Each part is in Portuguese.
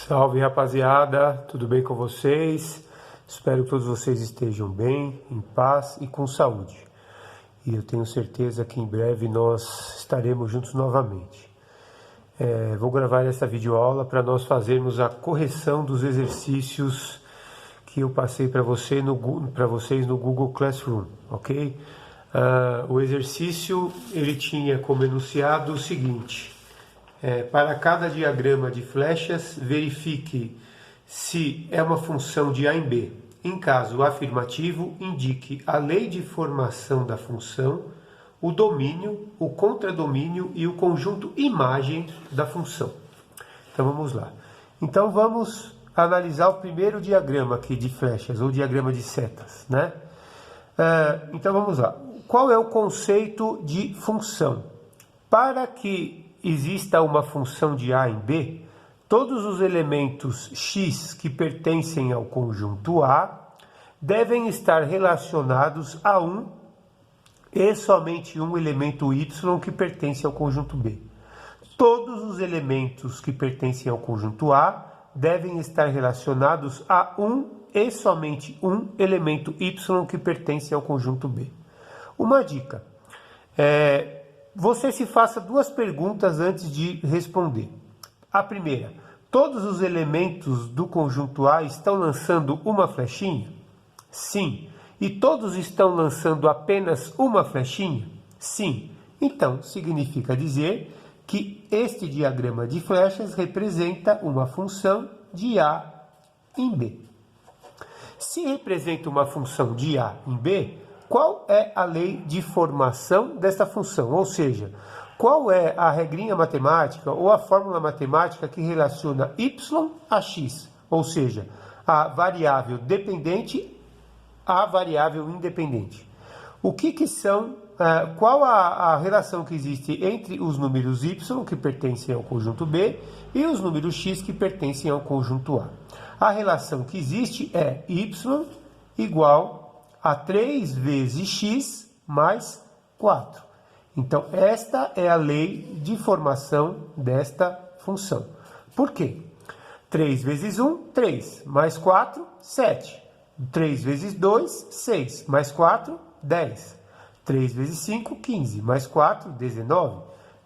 Salve, rapaziada, tudo bem com vocês? Espero que todos vocês estejam bem, em paz e com saúde. E eu tenho certeza que em breve nós estaremos juntos novamente. Vou gravar essa videoaula para nós fazermos a correção dos exercícios que eu passei para vocês no Google Classroom, ok? O exercício ele tinha como enunciado o seguinte: para cada diagrama de flechas, verifique se é uma função de A em B. Em caso afirmativo, indique a lei de formação da função, o domínio, o contradomínio e o conjunto imagem da função. Então vamos lá. Então vamos analisar o primeiro diagrama aqui de flechas, ou diagrama de setas, né? Então vamos lá. Qual é o conceito de função? Para que exista uma função de A em B, todos os elementos x que pertencem ao conjunto A devem estar relacionados a um e somente um elemento y que pertence ao conjunto B. Todos os elementos que pertencem ao conjunto A devem estar relacionados a um e somente um elemento y que pertence ao conjunto B. Uma dica: você se faça duas perguntas antes de responder. A primeira: todos os elementos do conjunto A estão lançando uma flechinha? Sim. E todos estão lançando apenas uma flechinha? Sim. Então, significa dizer que este diagrama de flechas representa uma função de A em B. Se representa uma função de A em B, qual é a lei de formação desta função? Ou seja, qual é a regrinha matemática ou a fórmula matemática que relaciona y a x? Ou seja, a variável dependente à variável independente. Qual a relação que existe entre os números y, que pertencem ao conjunto B, e os números x, que pertencem ao conjunto A? A relação que existe é y igual a 3 vezes x mais 4. Então, esta é a lei de formação desta função. Por quê? 3 vezes 1, 3. Mais 4, 7. 3 vezes 2, 6. Mais 4, 10. 3 vezes 5, 15. Mais 4, 19.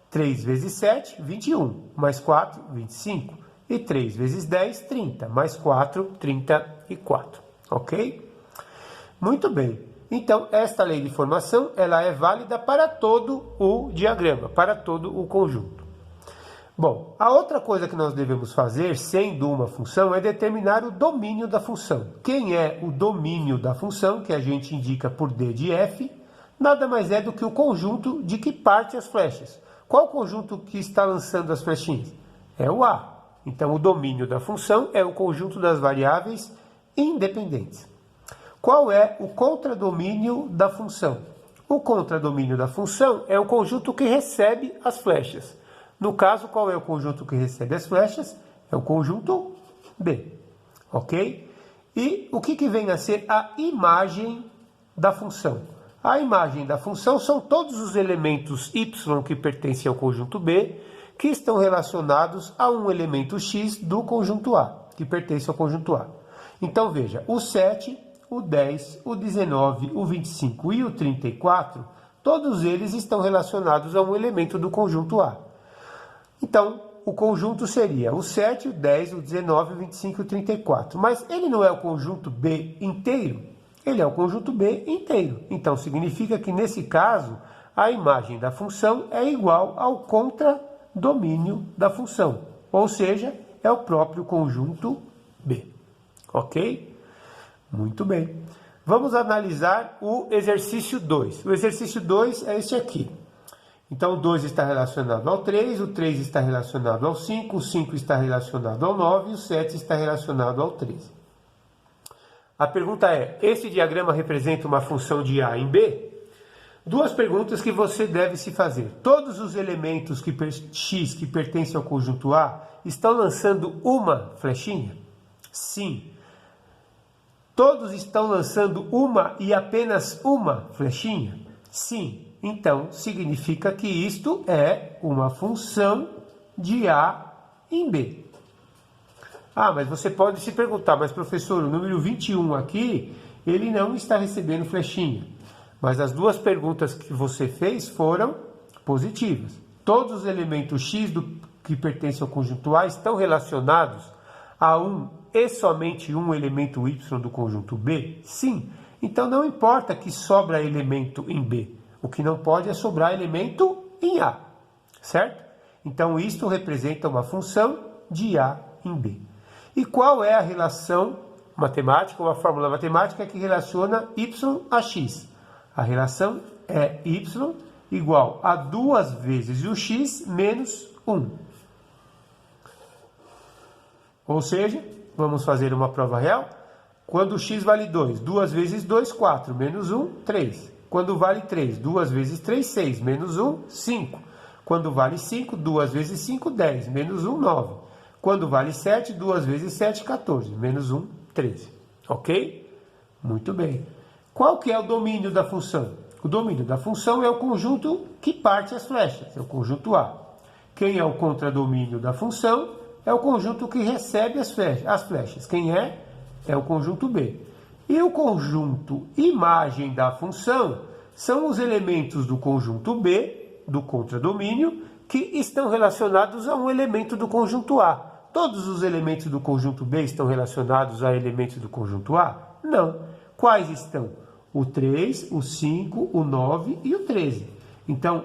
3 vezes 7, 21. Mais 4, 25. E 3 vezes 10, 30. Mais 4, 34. Ok? Muito bem. Então, esta lei de formação ela é válida para todo o diagrama, para todo o conjunto. Bom, a outra coisa que nós devemos fazer, sendo uma função, é determinar o domínio da função. Quem é o domínio da função, que a gente indica por D de F, nada mais é do que o conjunto de que parte as flechas. Qual o conjunto que está lançando as flechinhas? É o A. Então, o domínio da função é o conjunto das variáveis independentes. Qual é o contradomínio da função? O contradomínio da função é o conjunto que recebe as flechas. No caso, qual é o conjunto que recebe as flechas? É o conjunto B. Ok? E o que vem a ser a imagem da função? A imagem da função são todos os elementos y que pertencem ao conjunto B, que estão relacionados a um elemento x do conjunto A, que pertence ao conjunto A. Então, veja, o 7, o 10, o 19, o 25 e o 34, todos eles estão relacionados a um elemento do conjunto A. Então, o conjunto seria o 7, o 10, o 19, o 25 e o 34. Mas ele não é o conjunto B inteiro? Ele é o conjunto B inteiro. Então, significa que, nesse caso, a imagem da função é igual ao contradomínio da função. Ou seja, é o próprio conjunto B. Ok? Muito bem. Vamos analisar o exercício 2. O exercício 2 é este aqui. Então, o 2 está relacionado ao 3, o 3 está relacionado ao 5, o 5 está relacionado ao 9 e o 7 está relacionado ao 13. A pergunta é: esse diagrama representa uma função de A em B? Duas perguntas que você deve se fazer. Todos os elementos x que pertencem ao conjunto A estão lançando uma flechinha? Sim. Todos estão lançando uma e apenas uma flechinha? Sim. Então, significa que isto é uma função de A em B. Ah, mas você pode se perguntar, mas professor, o número 21 aqui, ele não está recebendo flechinha. Mas as duas perguntas que você fez foram positivas. Todos os elementos x que pertencem ao conjunto A estão relacionados a um e somente um elemento y do conjunto B? Sim. Então não importa que sobra elemento em B. O que não pode é sobrar elemento em A. Certo? Então isto representa uma função de A em B. E qual é a relação matemática, ou a fórmula matemática que relaciona y a x? A relação é y igual a 2 vezes o x menos 1. Ou seja, vamos fazer uma prova real. Quando o x vale 2, 2 vezes 2, 4, menos 1, 3. Quando vale 3, 2 vezes 3, 6, menos 1, 5. Quando vale 5, 2 vezes 5, 10, menos 1, 9. Quando vale 7, 2 vezes 7, 14, menos 1, 13. Ok? Muito bem. Qual que é o domínio da função? O domínio da função é o conjunto que parte as flechas, é o conjunto A. Quem é o contradomínio da função? É o conjunto que recebe as flechas. Quem é? É o conjunto B. E o conjunto imagem da função são os elementos do conjunto B, do contradomínio, que estão relacionados a um elemento do conjunto A. Todos os elementos do conjunto B estão relacionados a elementos do conjunto A? Não. Quais estão? O 3, o 5, o 9 e o 13. Então,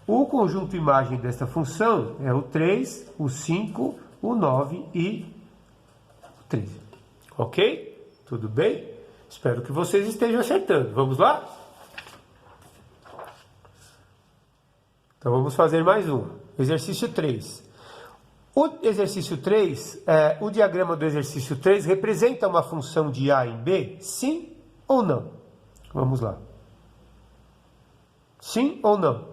o conjunto imagem desta função é o 3, o 5, o 9 e o 13. Ok? Tudo bem? Espero que vocês estejam acertando. Vamos lá? Então, vamos fazer mais um. Exercício 3. O exercício 3, o diagrama do exercício 3 representa uma função de A em B? Sim ou não? Vamos lá. Sim ou não?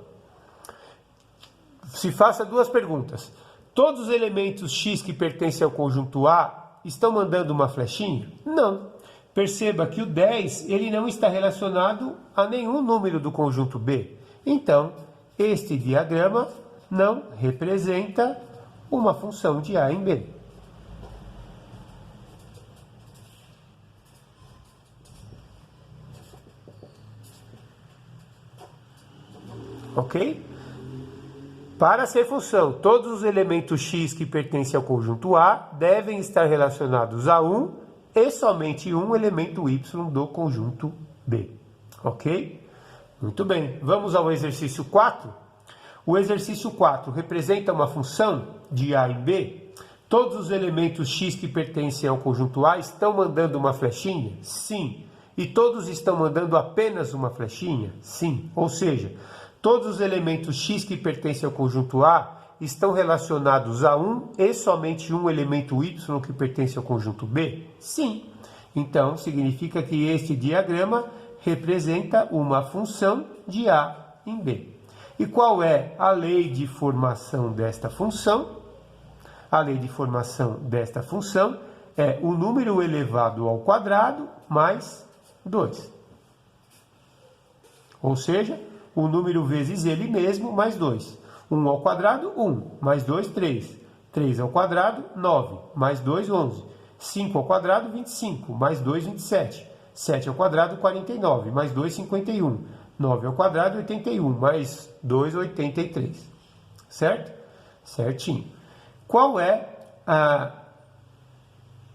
Se faça duas perguntas. Todos os elementos x que pertencem ao conjunto A estão mandando uma flechinha? Não. Perceba que o 10 ele não está relacionado a nenhum número do conjunto B. Então, este diagrama não representa uma função de A em B. Ok? Para ser função, todos os elementos x que pertencem ao conjunto A devem estar relacionados a um e somente um elemento y do conjunto B. Ok? Muito bem. Vamos ao exercício 4. O exercício 4 representa uma função de A em B. Todos os elementos x que pertencem ao conjunto A estão mandando uma flechinha? Sim. E todos estão mandando apenas uma flechinha? Sim. Ou seja, todos os elementos x que pertencem ao conjunto A estão relacionados a um e somente um elemento y que pertence ao conjunto B? Sim. Então, significa que este diagrama representa uma função de A em B. E qual é a lei de formação desta função? A lei de formação desta função é o número elevado ao quadrado mais 2. Ou seja, o número vezes ele mesmo mais 2. 1 ao quadrado, 1. Mais 2, 3. 3 ao quadrado, 9. Mais 2, 11. 5 ao quadrado, 25. Mais 2, 27. 7 ao quadrado, 49. Mais 2, 51. 9 ao quadrado, 81. Mais 2, 83. Certo? Certinho. Qual é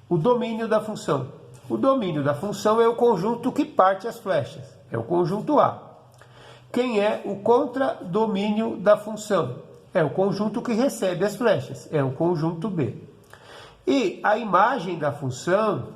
o domínio da função? O domínio da função é o conjunto que parte as flechas. É o conjunto A. Quem é o contradomínio da função? É o conjunto que recebe as flechas. É o conjunto B. E a imagem da função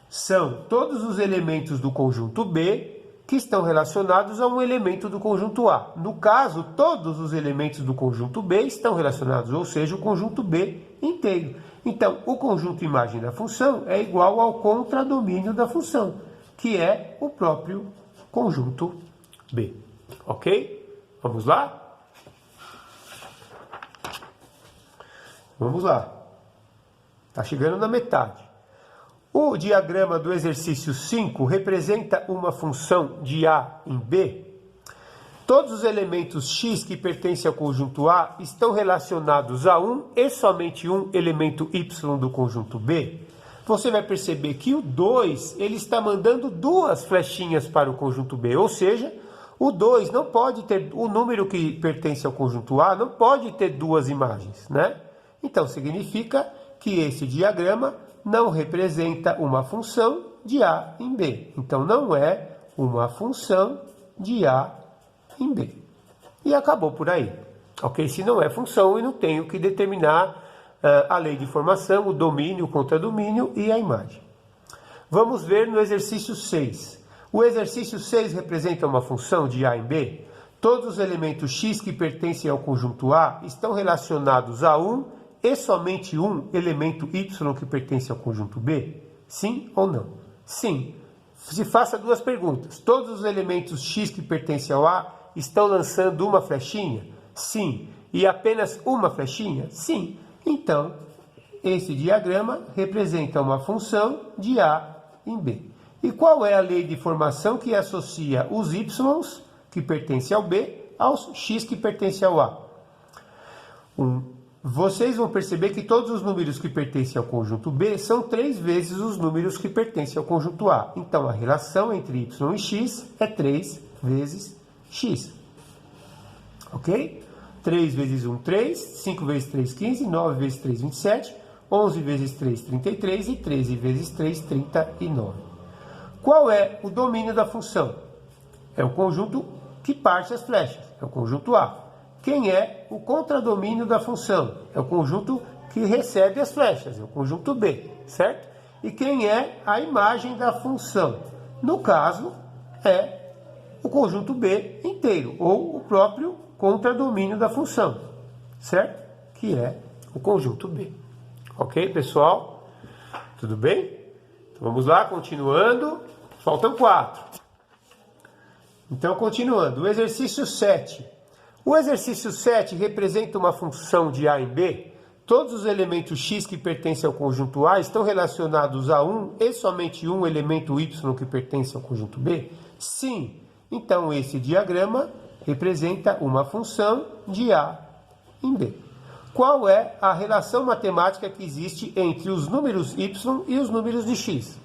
são todos os elementos do conjunto B que estão relacionados a um elemento do conjunto A. No caso, todos os elementos do conjunto B estão relacionados, ou seja, o conjunto B inteiro. Então, o conjunto imagem da função é igual ao contradomínio da função, que é o próprio conjunto B. Ok? Vamos lá? Vamos lá. Está chegando na metade. O diagrama do exercício 5 representa uma função de A em B. Todos os elementos X que pertencem ao conjunto A estão relacionados a um e somente um elemento Y do conjunto B. Você vai perceber que o 2 ele está mandando duas flechinhas para o conjunto B, ou seja, o 2 não pode ter, o número que pertence ao conjunto A não pode ter duas imagens, né? Então significa que esse diagrama não representa uma função de A em B. Então não é uma função de A em B. E acabou por aí. Ok? Se não é função, eu não tenho que determinar a lei de formação, o domínio, o contradomínio e a imagem. Vamos ver no exercício 6. O exercício 6 representa uma função de A em B. Todos os elementos X que pertencem ao conjunto A estão relacionados a um e somente um elemento Y que pertence ao conjunto B? Sim ou não? Sim. Se faça duas perguntas. Todos os elementos X que pertencem ao A estão lançando uma flechinha? Sim. E apenas uma flechinha? Sim. Então, esse diagrama representa uma função de A em B. E qual é a lei de formação que associa os Y que pertencem ao B aos X que pertencem ao A? Vocês vão perceber que todos os números que pertencem ao conjunto B são 3 vezes os números que pertencem ao conjunto A. Então, a relação entre Y e X é 3 vezes X. Ok? 3 vezes 1, 3. 5 vezes 3, 15. 9 vezes 3, 27. 11 vezes 3, 33. E 13 vezes 3, 39. Qual é o domínio da função? É o conjunto que parte as flechas. É o conjunto A. Quem é o contradomínio da função? É o conjunto que recebe as flechas, é o conjunto B, certo? E quem é a imagem da função? No caso, é o conjunto B inteiro, ou o próprio contradomínio da função, certo? Que é o conjunto B. Ok, pessoal? Tudo bem? Então, vamos lá, continuando. Faltam 4. Então, continuando. O exercício 7. O exercício 7 representa uma função de A em B. Todos os elementos X que pertencem ao conjunto A estão relacionados a um e somente um elemento Y que pertence ao conjunto B? Sim. Então, esse diagrama representa uma função de A em B. Qual é a relação matemática que existe entre os números Y e os números de X?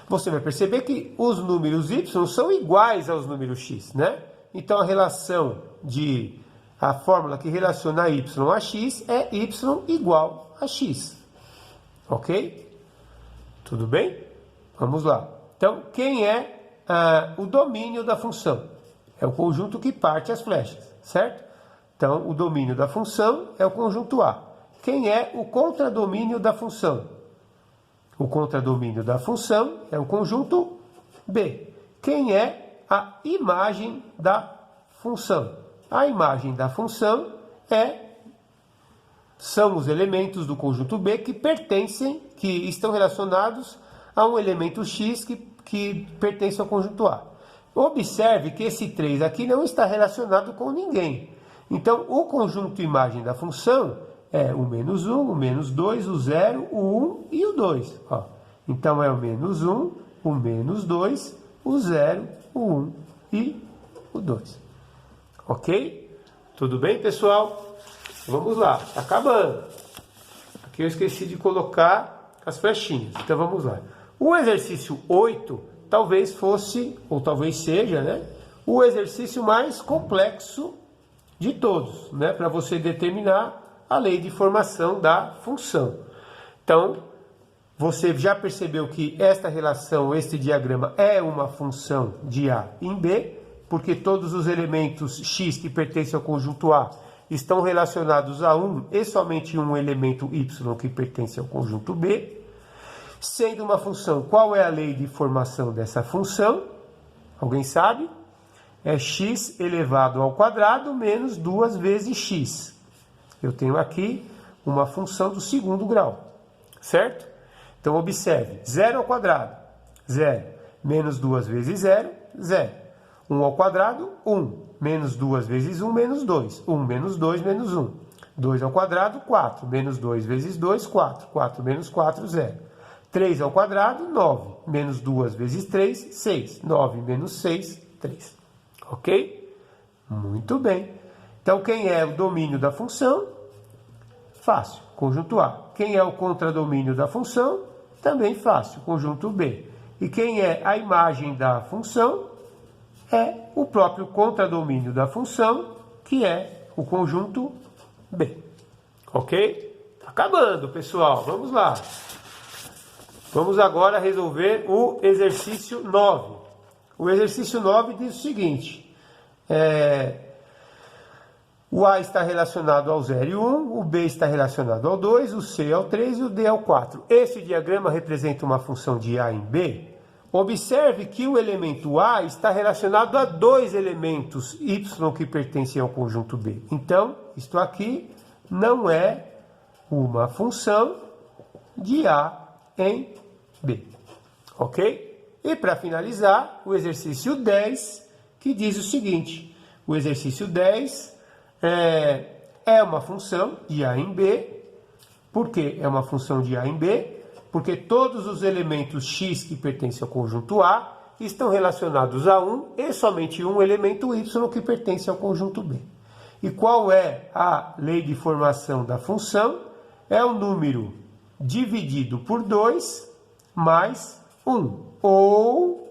Você vai perceber que os números Y são iguais aos números X, né? Então, a fórmula que relaciona Y a X é Y igual a X. Ok? Tudo bem? Vamos lá. Então, quem é o domínio da função? É o conjunto que parte as flechas, certo? Então, o domínio da função é o conjunto A. Quem é o contradomínio da função? O contradomínio da função é o conjunto B. Quem é a imagem da função? A imagem da função são os elementos do conjunto B que estão relacionados a um elemento X que pertence ao conjunto A. Observe que esse 3 aqui não está relacionado com ninguém. Então, o conjunto imagem da função é o menos 1, o menos 2, o 0, o 1 e o 2. Ó. Então, é o menos 1, o menos 2, o 0, o 1 e o 2. Ok? Tudo bem, pessoal? Vamos lá, está acabando. Aqui eu esqueci de colocar as flechinhas. Então, vamos lá. O exercício 8 talvez fosse, ou talvez seja, né, o exercício mais complexo de todos, né, para você determinar a lei de formação da função. Então, você já percebeu que esta relação, este diagrama é uma função de A em B, porque todos os elementos X que pertencem ao conjunto A estão relacionados a um e somente um elemento Y que pertence ao conjunto B. Sendo uma função, qual é a lei de formação dessa função? Alguém sabe? É x elevado ao quadrado menos 2 vezes x. Eu tenho aqui uma função do segundo grau, certo? Então, observe, 0 ao quadrado, 0. Menos 2 vezes 0, 0. 1 ao quadrado, 1. Menos 2 vezes 1, menos 2. 1 menos 2, menos 1. 2 ao quadrado, 4. Menos 2 vezes 2, 4. 4 menos 4, 0. 3 ao quadrado, 9. Menos 2 vezes 3, 6. 9 menos 6, 3. Ok? Muito bem. Então, quem é o domínio da função? Fácil, conjunto A. Quem é o contradomínio da função? Também fácil, conjunto B. E quem é a imagem da função? É o próprio contradomínio da função, que é o conjunto B. Ok? Tá acabando, pessoal. Vamos lá. Vamos agora resolver o exercício 9. O exercício 9 diz o seguinte. O A está relacionado ao 0 e 1, o B está relacionado ao 2, o C ao 3 e o D ao 4. Esse diagrama representa uma função de A em B. Observe que o elemento A está relacionado a dois elementos Y que pertencem ao conjunto B. Então, isto aqui não é uma função de A em B. Ok? E para finalizar, o exercício 10, que diz o seguinte. O exercício 10 é uma função de A em B. Por que é uma função de A em B? Porque todos os elementos x que pertencem ao conjunto A estão relacionados a 1 e somente um elemento y que pertence ao conjunto B. E qual é a lei de formação da função? É o número dividido por 2 mais 1. Ou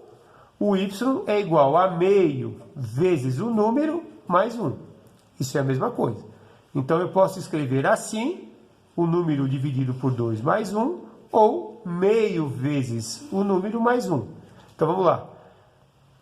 o y é igual a meio vezes o número mais 1. Isso é a mesma coisa. Então eu posso escrever assim, o número dividido por 2 mais 1, ou meio vezes o número mais 1. Então vamos lá.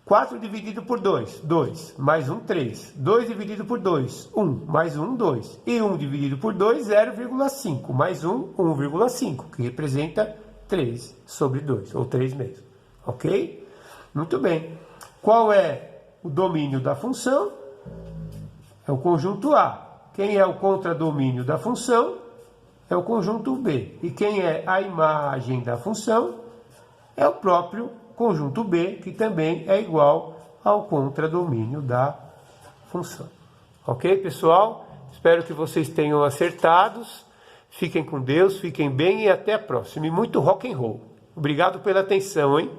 4 dividido por 2, 2. Mais 1, 3. 2 dividido por 2, 1. Mais 1, 2. E 1 dividido por 2, 0,5. Mais 1, 1,5. Que representa 3 sobre 2, ou 3 mesmo. Ok? Muito bem. Qual é o domínio da função? É o conjunto A. Quem é o contradomínio da função? É o conjunto B. E quem é a imagem da função? É o próprio conjunto B, que também é igual ao contradomínio da função. Ok, pessoal? Espero que vocês tenham acertados. Fiquem com Deus, fiquem bem e até a próxima. E muito rock and roll. Obrigado pela atenção, hein?